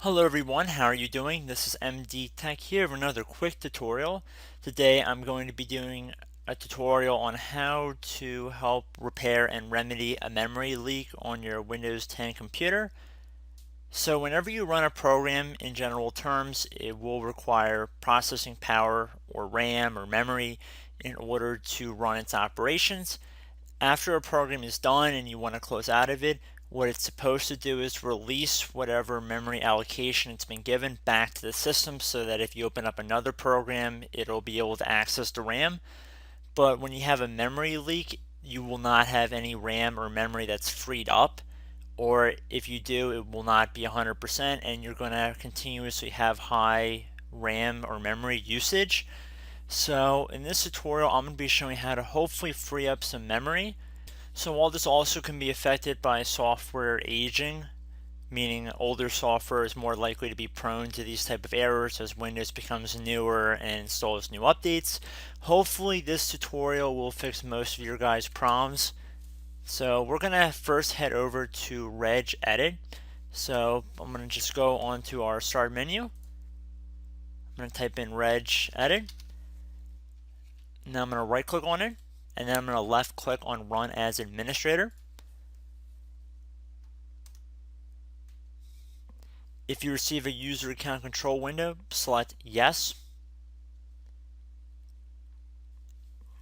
Hello everyone, how are you doing? This is MD Tech here with another quick tutorial. Today I'm going to be doing a tutorial on how to help repair and remedy a memory leak on your Windows 10 computer. So whenever you run a program in general terms, it will require processing power or RAM or memory in order to run its operations. After a program is done and you want to close out of it, what it's supposed to do is release whatever memory allocation it's been given back to the system so that if you open up another program, it'll be able to access the RAM. But when you have a memory leak, you will not have any RAM or memory that's freed up. Or if you do, it will not be 100% and you're going to continuously have high RAM or memory usage. So in this tutorial, I'm going to be showing how to hopefully free up some memory. So while this also can be affected by software aging, meaning older software is more likely to be prone to these type of errors as Windows becomes newer and installs new updates, hopefully this tutorial will fix most of your guys' problems. So we're going to first head over to regedit. So I'm going to just go onto our start menu. I'm going to type in regedit. Now I'm going to right click on it, and then I'm going to left click on run as administrator. If you receive a user account control window, select yes.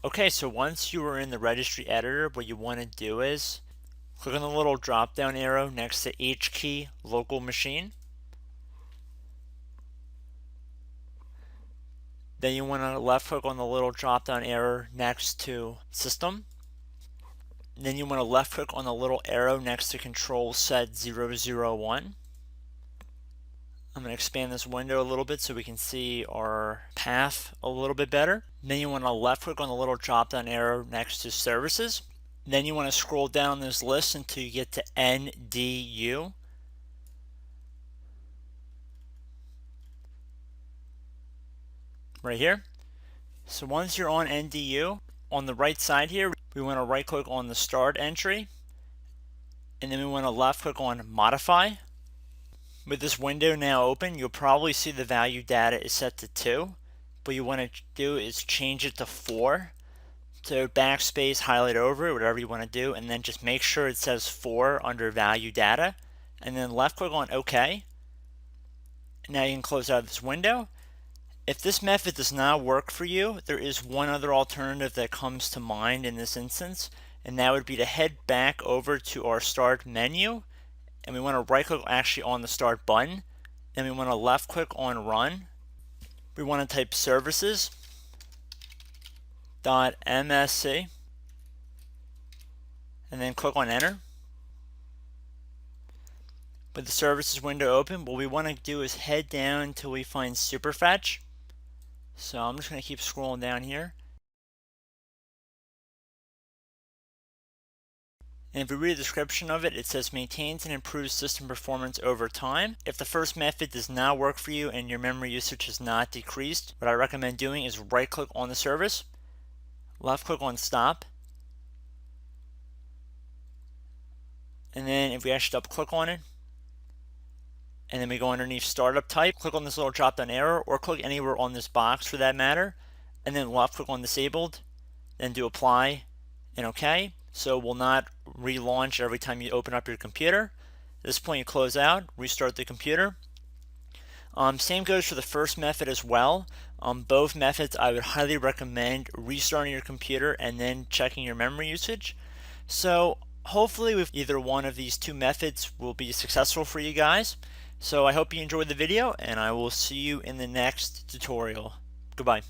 Okay, so once you are in the registry editor, what you want to do is click on the little drop down arrow next to H key local machine. Then you want to left click on the little drop down arrow next to system. Then you want to left click on the little arrow next to control set 001. I'm going to expand this window a little bit so we can see our path a little bit better. Then you want to left click on the little drop down arrow next to services. Then you want to scroll down this list until you get to NDU. Right here. So once you're on NDU, on the right side here, we want to right click on the start entry. And then we want to left click on modify. With this window now open, you'll probably see the value data is set to 2. What you want to do is change it to 4. So backspace, highlight over it, whatever you want to do, and then just make sure it says 4 under value data. And then left click on OK. Now you can close out this window. If this method does not work for you, there is one other alternative that comes to mind in this instance, and that would be to head back over to our start menu. And we want to right click actually on the start button. Then we want to left click on run. We want to type services.msc and then click on enter. With the services window open, what we want to do is head down until we find superfetch. So I'm just going to keep scrolling down here. And if we read the description of it, it says maintains and improves system performance over time. If the first method does not work for you and your memory usage is not decreased, what I recommend doing is right click on the service, left click on stop, and then if we actually double click on it, and then we go underneath startup type, click on this little drop down arrow, or click anywhere on this box for that matter, and then left click on disabled, then do apply and OK. So it will not relaunch every time you open up your computer. At this point you close out, restart the computer. Same goes for the first method as well. Both methods I would highly recommend restarting your computer and then checking your memory usage. So hopefully with either one of these two methods will be successful for you guys. So I hope you enjoyed the video and I will see you in the next tutorial. Goodbye.